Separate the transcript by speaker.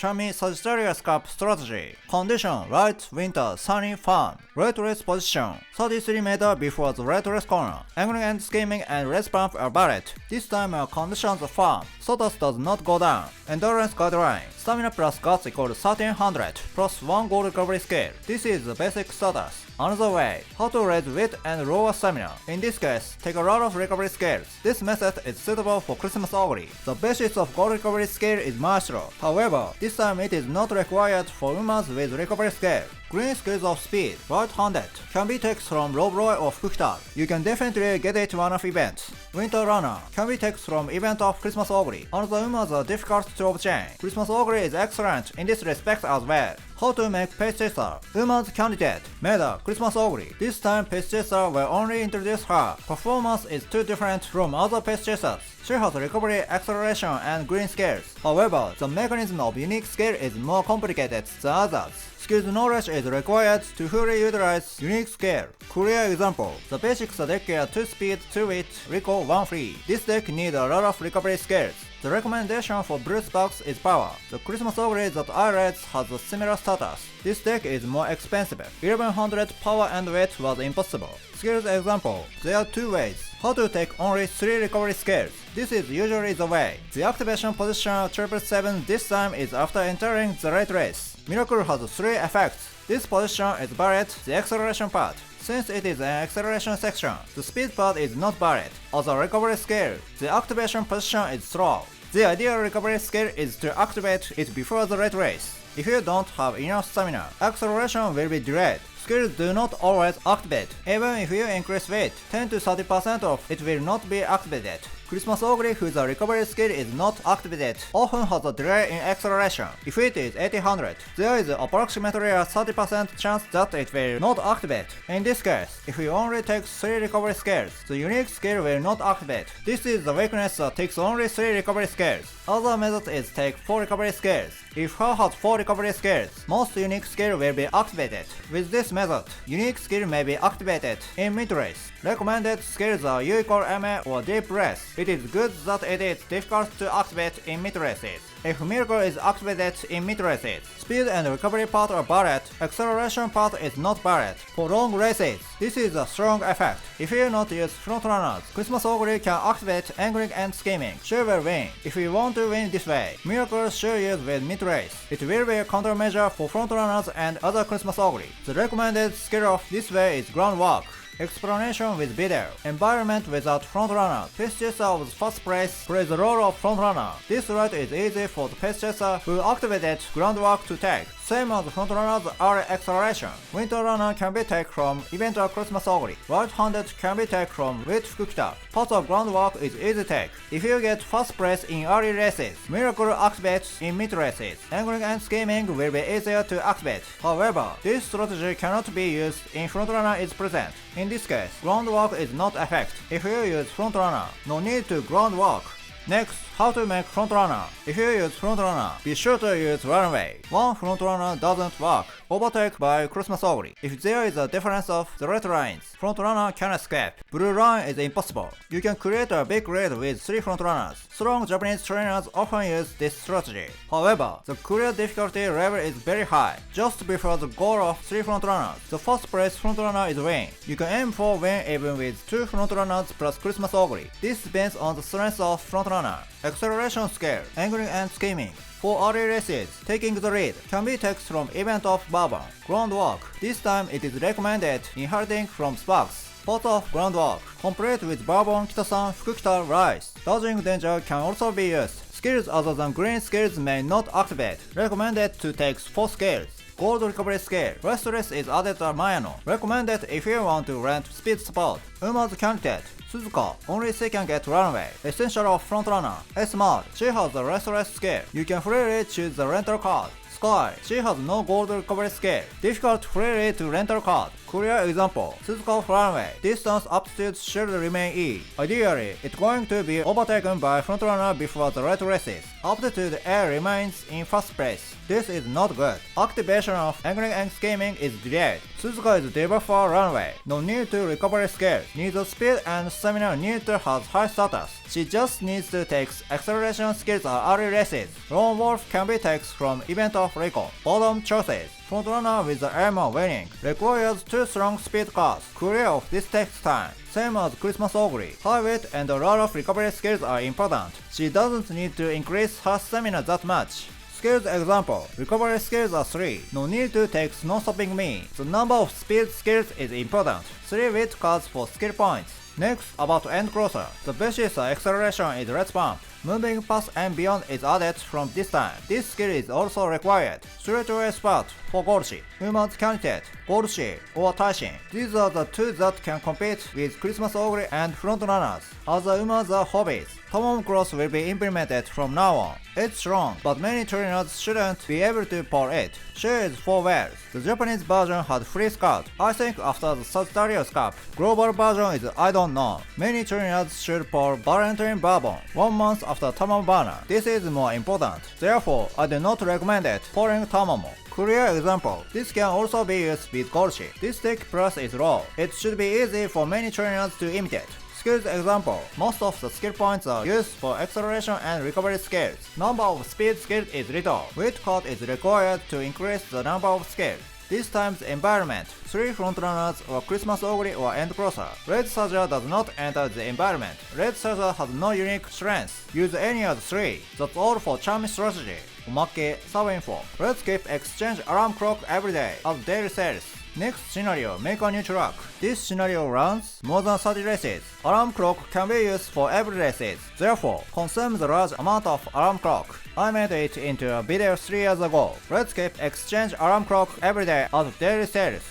Speaker 1: Chami Sagittarius Cup strategy. Condition: right, winter, sunny, fun. Red race position: 33 meters before the red race corner. Angling and skimming and race bump are valid. This time our conditions are fun. Status does not go down. Endurance guideline: stamina plus guts equals 1300 plus 1 gold recovery scale. This is the basic status. Another way: how to raise wit and lower stamina. In this case, take a lot of recovery scales. This method is suitable for Christmas Oguri. The basis of gold recovery scale is Maestro. However, this time it is not required for Umas with recovery scale. Green skills of speed, right-handed, can be taken from Robroy or Fukuta. You can definitely get it one of events. Winter Runner can be taken from event of Christmas Oguri. Another Umas are difficult to obtain. Christmas Oguri is excellent in this respect as well. How to make Page Chaser. Uma's candidate, Meda, Christmas Oguri. This time Page Chaser will only introduce her. Performance is too different from other Page Chasers. She has recovery, acceleration, and green skills. However, the mechanism of unique skill is more complicated than others. Skills knowledge is required to fully utilize unique skill. Clear example: the basics deck are 2 speed, 2 wit, recall, 1 free. This deck needs a lot of recovery skills. The recommendation for Blue Sparks is power. The Christmas Oguri that I read has a similar status. This deck is more expensive. 1100 power and weight was impossible. Skills example: there are 2 ways. How to take only 3 recovery skills. This is usually the way. The activation position of 777 this time is after entering the late race. Miracle has 3 effects. This position is valid, the acceleration part. Since it is an acceleration section, the speed part is not valid. As a recovery skill, the activation position is slow. The ideal recovery skill is to activate it before the late race. If you don't have enough stamina, acceleration will be delayed. Skills do not always activate. Even if you increase weight, 10 to 30% of it will not be activated. Christmas Oguri whose recovery skill is not activated often has a delay in acceleration. If it is 800, there is approximately a 30% chance that it will not activate. In this case, if you only take 3 recovery skills, the unique skill will not activate. This is the weakness that takes only 3 recovery skills. Other method is take 4 recovery skills. If her has 4 recovery skills, most unique skill will be activated. With this method, unique skill may be activated in mid-race. Recommended skills are U equal MA or deep race. It is good that it is difficult to activate in mid-races. If Miracle is activated in mid-races, speed and recovery part are valid, acceleration part is not valid. For long races, this is a strong effect. If you not use frontrunners, Christmas Oguri can activate angling and skimming. She will win. If you want to win this way, Miracle should use with mid-race. It will be a countermeasure for frontrunners and other Christmas Oguri. The recommended skill of this way is groundwork. Explanation with video. Environment without frontrunner. Pace chaser of first place plays the role of frontrunner. This route is easy for the pace chaser who activated groundwork to take. Same as frontrunner's early acceleration. Winter runner can be taken from event or Christmas Oguri. Right-handed can be taken from Wit Fukuta. Part of groundwork is easy take. If you get first place in early races, Miracle activates in mid races. Angling and skimming will be easier to activate. However, this strategy cannot be used if frontrunner is present. In this case, groundwork is not effect. If you use frontrunner, no need to groundwork. Next, how to make frontrunner. If you use frontrunner, be sure to use runway. One frontrunner doesn't work. Overtake by Christmas Oguri. If there is a difference of the red lines, frontrunner can escape. Blue line is impossible. You can create a big lead with 3 frontrunners. Strong Japanese trainers often use this strategy. However, the clear difficulty level is very high. Just before the goal of 3 frontrunners, the first place frontrunner is win. You can aim for win even with 2 frontrunners plus Christmas Oguri. This depends on the strength of frontrunner. Acceleration scale, angling and skimming. For early races, taking the lead can be taken from event of Bourbon. Groundwork. This time it is recommended inheriting from Sparks. Part of groundwork. Complete with Bourbon, Kitasan, Fukukita, Rice. Dodging danger can also be used. Skills other than green skills may not activate. Recommended to take 4 skills. Gold recovery scale. Restless is added to Mayano. Recommended if you want to rent speed support. Uma's candidate. Suzuka, only she can get runway. Essential of frontrunner. S-Mod, she has the restless scale. You can freely choose the rental card. Sky, she has no gold recovery scale. Difficult freely to rental card. Clear example, Suzuka runway. Distance aptitude should remain E. Ideally, it's going to be overtaken by frontrunner before the late races. Aptitude A remains in first place. This is not good. Activation of angling and skimming is delayed. Suzuka is debuffed for runway. No need to recovery scale. Neither speed and stamina need to have high status. She just needs to take acceleration skills at early races. Lone Wolf can be taken from Event of Recon. Bottom choices. Frontrunner with the aim of winning requires 2 strong speed cards. Clear of this takes time. Same as Christmas Oguri. High weight and a lot of recovery skills are important. She doesn't need to increase her stamina that much. Skills example. Recovery skills are 3. No need to take no stopping me. The number of speed skills is important. 3 weight cards for skill points. Next, about end crosser. The basis acceleration is red pump. Moving past and beyond is added from this time. This skill is also required. Straight away spot for Golshi. Uma's candidate, Golshi or Taishin. These are the 2 that can compete with Christmas Oguri and frontrunners. As the Uma's are hobbies, Tamon Cross will be implemented from now on. It's strong, but many trainers shouldn't be able to pull it. She is 4 wells. The Japanese version had free scout. I think after the Sagittarius Cup, global version is I don't know. Many trainers should pull Valentine Bourbon 1 month after Tamamo banner. This is more important. Therefore, I do not recommend it pulling Tamamo. Clear example. This can also be used with Golshi. This stick price is low. It should be easy for many trainers to imitate. Skills example. Most of the skill points are used for acceleration and recovery skills. Number of speed skills is little. Weight cut is required to increase the number of skills. This time's environment. 3 frontrunners or Christmas Oguri or End Crosser. Red Saga does not enter the environment. Red Saga has no unique strengths. Use any of the 3. That's all for charm strategy. Omake, sub-info. Let's keep exchange alarm clock every day as daily sales. Next scenario, make a new track. This scenario runs more than 30 races. Alarm clock can be used for every races. Therefore, consume the large amount of alarm clock. I made it into a video 3 years ago. Let's keep exchange alarm clock every day as daily sales.